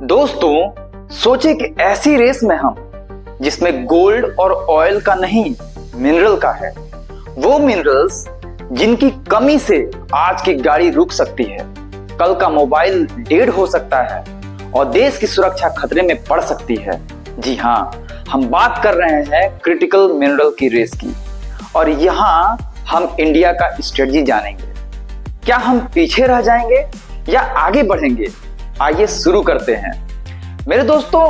दोस्तों, सोचे कि ऐसी रेस में हम जिसमें गोल्ड और ऑयल का नहीं, मिनरल का है। वो मिनरल्स जिनकी कमी से आज की गाड़ी रुक सकती है, कल का मोबाइल डेड हो सकता है और देश की सुरक्षा खतरे में पड़ सकती है। जी हाँ, हम बात कर रहे हैं क्रिटिकल मिनरल की रेस की। और यहाँ हम इंडिया का स्ट्रेटजी जानेंगे। क्या हम पीछे रह जाएंगे या आगे बढ़ेंगे? आइए शुरू करते हैं। मेरे दोस्तों,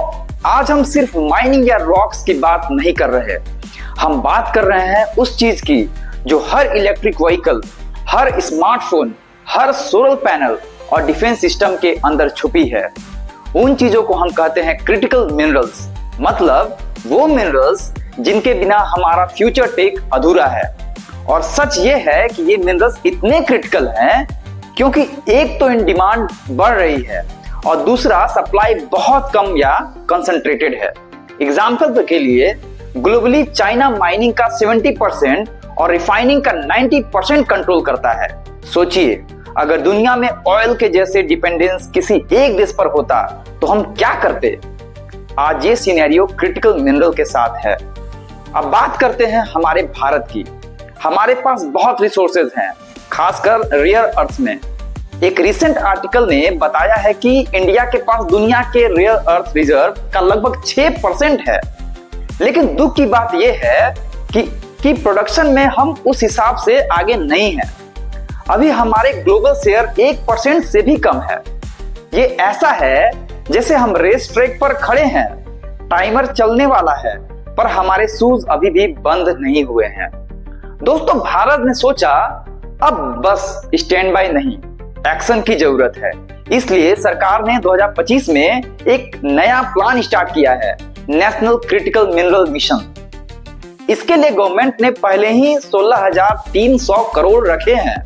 आज हम सिर्फ माइनिंग या रॉक्स की बात नहीं कर रहे। हम बात कर रहे हैं उस चीज की जो हर इलेक्ट्रिक व्हीकल, हर स्मार्टफोन, हर सोलर पैनल और डिफेंस सिस्टम के अंदर छुपी है। उन चीजों को हम कहते हैं क्रिटिकल मिनरल्स, मतलब वो मिनरल्स जिनके बिना हमारा फ्यूचर टेक अधूरा है। और सच ये है कि ये मिनरल्स इतने क्रिटिकल हैं क्योंकि एक तो इन डिमांड बढ़ रही है और दूसरा सप्लाई बहुत कम या कंसंट्रेटेड है। एग्जाम्पल के लिए ग्लोबली चाइना माइनिंग का 70% और रिफाइनिंग का 90% कंट्रोल करता है। सोचिए, अगर दुनिया में ऑयल के जैसे डिपेंडेंस किसी एक देश पर होता तो हम क्या करते? आज ये सिनेरियो क्रिटिकल मिनरल के साथ है। अब बात करते हैं हमारे भारत की। हमारे पास बहुत रिसोर्सेज हैं, खासकर रेयर अर्थ में। एक रिसेंट आर्टिकल ने बताया है कि इंडिया के पास दुनिया के रेयर अर्थ रिजर्व का लगभग 6% है। लेकिन दुख की बात यह है कि प्रोडक्शन में हम उस हिसाब से आगे नहीं हैं। अभी हमारे ग्लोबल शेयर 1% से भी कम है। ये ऐसा है जैसे हम रेस ट्रैक पर खड़े हैं, टाइमर चलने वाला है, पर हमारे शूज अभी भी बंद नहीं हुए हैं। दोस्तों, भारत ने सोचा अब बस स्टैंड बाय नहीं, एक्शन की जरूरत है। इसलिए सरकार ने 2025 में एक नया प्लान स्टार्ट किया है, नेशनल क्रिटिकल मिनरल मिशन। इसके लिए गवर्नमेंट ने पहले ही 16,300 करोड़ रखे हैं।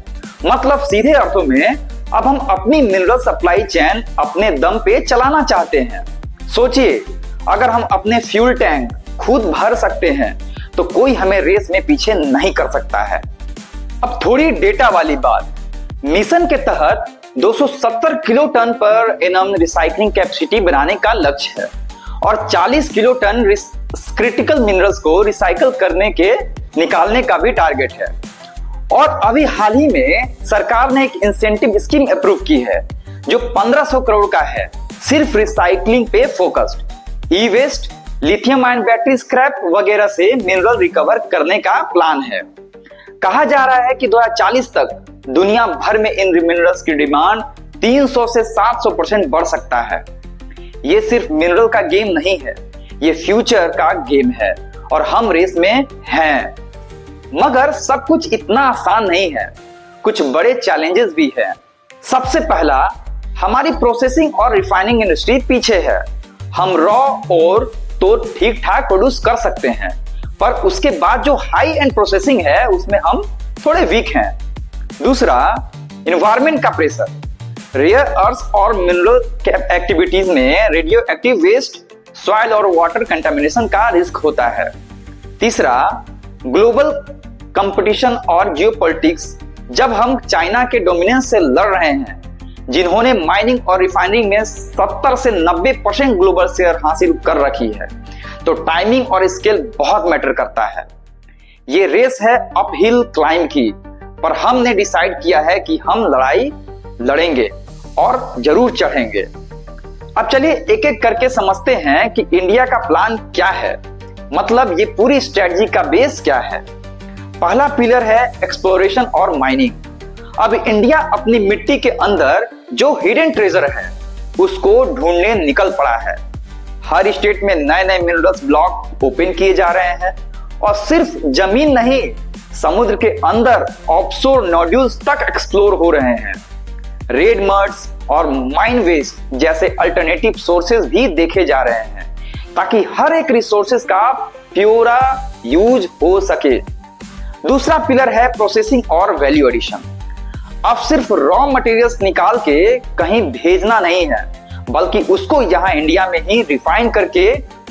मतलब सीधे अर्थों में अब हम अपनी मिनरल सप्लाई चेन अपने दम पे चलाना चाहते हैं। सोचिए, अगर हम अपने फ्यूल टैंक खुद भर सकते हैं तो कोई हमें रेस में पीछे नहीं कर सकता है। अब थोड़ी डेटा वाली बात। मिशन के तहत 270 किलो टन पर एनम रिसाइकलिंग कैपेसिटी बनाने का लक्ष्य है और 40 किलो टन क्रिटिकल मिनरल्स को रिसाइकल करने के निकालने का भी टारगेट है। और अभी हाल ही में सरकार ने एक इंसेंटिव स्कीम अप्रूव की है जो 1500 करोड़ का है, सिर्फ रिसाइकलिंग पे focused. E waste, lithium ion battery scrap वगैरह से मिनरल रिकवर करने का प्लान है। कहा जा रहा है कि 2040 तक दुनिया भर में इन मिनरल्स की डिमांड 300 से 700% बढ़ सकता है। ये सिर्फ मिनरल का गेम नहीं है, ये फ्यूचर का गेम है और हम रेस में हैं। मगर सब कुछ इतना आसान नहीं है, कुछ बड़े चैलेंजेस भी हैं। सबसे पहला, हमारी प्रोसेसिंग और रिफाइनिंग इंडस्ट्री पीछे है। हम रॉ और तो ठीक ठाक प्रोड्यूस कर सकते हैं, पर उसके बाद जो हाई एंड प्रोसेसिंग है उसमें हम थोड़े वीक हैं। दूसरा, एनवायरनमेंट का प्रेशर। रेयर अर्थ और मिनरल एक्टिविटीज में रेडियो एक्टिव वेस्ट, सॉइल और वाटर कंटामिनेशन का रिस्क होता है। तीसरा, ग्लोबल कंपटीशन और जियोपॉलिटिक्स। जब हम चाइना के डोमिनेंस से लड़ रहे हैं, जिन्होंने माइनिंग और रिफाइनिंग में 70 से 90% ग्लोबल शेयर हासिल कर रखी है, तो टाइमिंग और स्केल बहुत मैटर करता है। ये रेस है अपहिल क्लाइंब की, पर हमने डिसाइड किया है कि हम लड़ाई लड़ेंगे और जरूर चढ़ेंगे। अब चलिए एक एक करके समझते हैं कि इंडिया का प्लान क्या है, मतलब ये पूरी स्ट्रेटजी का बेस क्या है। पहला पिलर है एक्सप्लोरेशन और माइनिंग। अब इंडिया अपनी मिट्टी के अंदर जो हिडन ट्रेजर है उसको ढूंढने निकल पड़ा है। हर स्टेट में नए नए मिनरल्स ब्लॉक ओपन किए जा रहे हैं और सिर्फ जमीन नहीं, समुद्र के अंदर ऑफशोर नोड्यूल्स तक एक्सप्लोर हो रहे हैं। रेड मड्स और माइन वेस्ट जैसे अल्टरनेटिव सोर्सेज भी देखे जा रहे हैं ताकि हर एक रिसोर्सेज का प्योरा यूज हो सके। दूसरा पिलर है प्रोसेसिंग और वैल्यू एडिशन। अब सिर्फ रॉ मटेरियल्स निकाल के कहीं भेजना नहीं है, बल्कि उसको यहाँ इंडिया में ही रिफाइन करके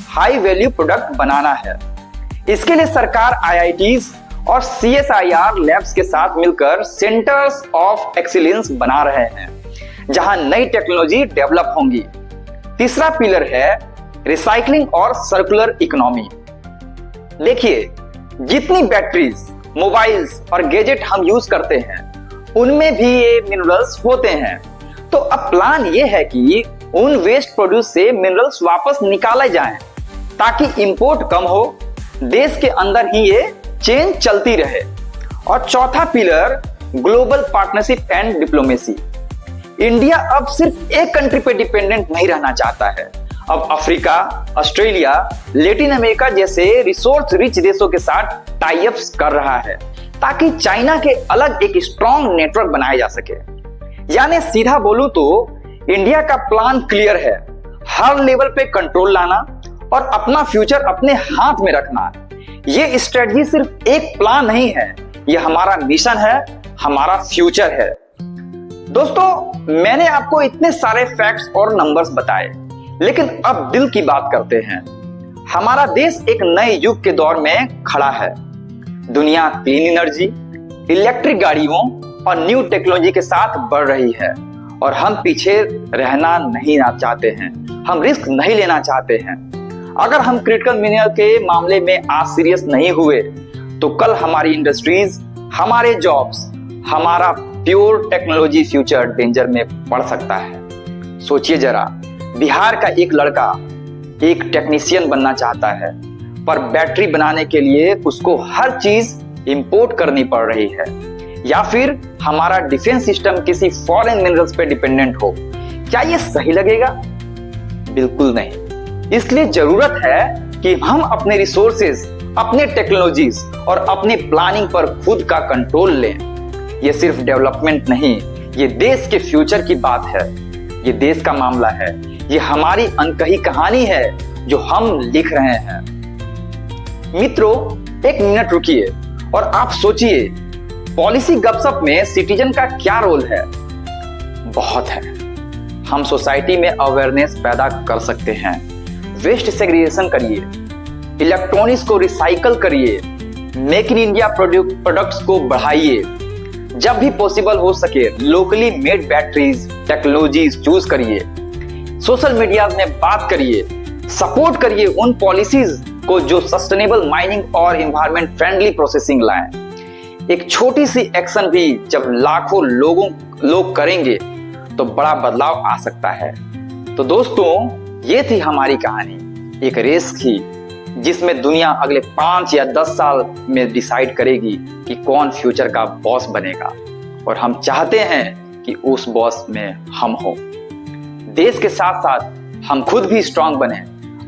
हाई वैल्यू प्रोडक्ट बनाना है। इसके लिए सरकार IITs और CSIR लैब्स के साथ मिलकर सेंटर्स ऑफ एक्सीलेंस बना रहे हैं, जहां नई टेक्नोलॉजी डेवलप होंगी। तीसरा पिलर है रिसाइकलिंग और सर्कुलर इकोनॉमी। देखिए, जितनी बैटरीज, मोबाइल्स और गैजेट हम यूज करते हैं उनमें भी ये मिनरल्स होते हैं। तो अब प्लान ये है कि उन वेस्ट प्रोड्यूस से मिनरल्स वापस निकाले जाएं ताकि इंपोर्ट कम हो, देश के अंदर ही ये चेन चलती रहे। और चौथा pillar global partnership and diplomacy. India अब सिर्फ एक कंट्री पे डिपेंडेंट नहीं रहना चाहता है। अब अफ्रीका, ऑस्ट्रेलिया, लैटिन अमेरिका जैसे रिसोर्स रिच देशों के साथ टाई अप्स कर रहा है ताकि चाइना के अलग एक स्ट्रॉन्ग नेटवर्क बनाया जा सके। यानी सीधा बोलूं तो इंडिया का प्लान क्लियर है, हर लेवल पे कंट्रोल लाना और अपना फ्यूचर अपने हाथ में रखना। ये स्ट्रेटजी सिर्फ एक प्लान नहीं है, ये हमारा मिशन है, हमारा फ्यूचर है। दोस्तों, मैंने आपको इतने सारे फैक्ट्स और नंबर्स बताए, लेकिन अब दिल की बात करते हैं। हमारा देश एक नए युग के दौर में खड़ा है। दुनिया क्लीन एनर्जी, इलेक्ट्रिक गाड़ियों और न्यू टेक्नोलॉजी के साथ बढ़ रही है और हम पीछे रहना नहीं चाहते हैं, हम रिस्क नहीं लेना चाहते हैं। अगर हम क्रिटिकल मिनरल के मामले में आज सीरियस नहीं हुए तो कल हमारी इंडस्ट्रीज, हमारे जॉब्स, हमारा प्योर टेक्नोलॉजी फ्यूचर डेंजर में पड़ सकता है। सोचिए जरा, बिहार का एक लड़का एक टेक्नीशियन बनना चाहता है, पर बैटरी बनाने के लिए उसको हर चीज इंपोर्ट करनी पड़ रही है। या फिर हमारा डिफेंस सिस्टम किसी फॉरेन मिनरल्स पे डिपेंडेंट हो। क्या ये सही लगेगा? बिल्कुल नहीं। इसलिए जरूरत है कि हम अपने रिसोर्सेज, अपने टेक्नोलॉजीज और अपने प्लानिंग पर खुद का कंट्रोल लें। ये सिर्फ डेवलपमेंट नहीं, ये देश के फ्यूचर की बात है, ये देश का मामला है, ये हमारी अनकही कहानी है जो हम लिख रहे हैं। मित्रों, एक मिनट रुकिए और आप सोचिए, पॉलिसी गपशप में सिटीजन का क्या रोल है? बहुत है। हम सोसाइटी में अवेयरनेस पैदा कर सकते हैं। वेस्ट सेग्रीगेशन करिए, इलेक्ट्रॉनिक्स को रिसाइकल करिए, मेक इन इंडिया प्रोडक्ट्स को बढ़ाइए। जब भी पॉसिबल हो सके locally made batteries, technologies choose करिए। सोशल मीडिया में बात करिए, सपोर्ट करिए उन पॉलिसीज को जो सस्टेनेबल माइनिंग और एनवायरनमेंट फ्रेंडली प्रोसेसिंग लाएं। एक छोटी सी एक्शन भी जब लाखों लोग करेंगे तो बड़ा बदलाव आ सकता है। तो दोस्तों, ये थी हमारी कहानी, एक रेस की जिसमें दुनिया अगले 5 या 10 साल में डिसाइड करेगी कि कौन फ्यूचर का बॉस बनेगा। और हम चाहते हैं कि उस बॉस में हम हो। देश के साथ साथ हम खुद भी स्ट्रांग बने।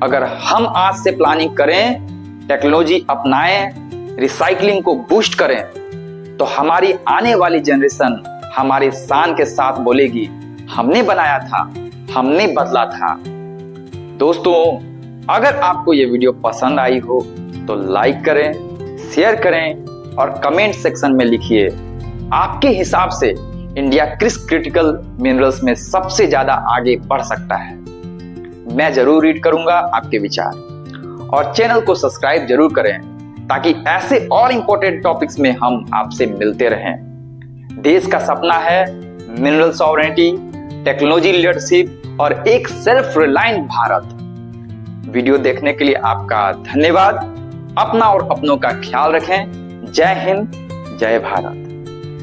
अगर हम आज से प्लानिंग करें, टेक्नोलॉजी अपनाएं, रिसाइकलिंग को बूस्ट करें, तो हमारी आने वाली जनरेशन हमारे शान के साथ बोलेगी, हमने बनाया था, हमने बदला था। दोस्तों, अगर आपको ये वीडियो पसंद आई हो तो लाइक करें, शेयर करें और कमेंट सेक्शन में लिखिए आपके हिसाब से इंडिया किस क्रिटिकल मिनरल्स में सबसे ज्यादा आगे बढ़ सकता है। मैं जरूर रीड करूंगा आपके विचार। और चैनल को सब्सक्राइब जरूर करें ताकि ऐसे और इंपॉर्टेंट टॉपिक्स में हम आपसे मिलते रहें। देश का सपना है मिनरल सॉवरेनिटी, टेक्नोलॉजी लीडरशिप और एक सेल्फ रिलायंट भारत। वीडियो देखने के लिए आपका धन्यवाद। अपना और अपनों का ख्याल रखें। जय हिंद, जय भारत।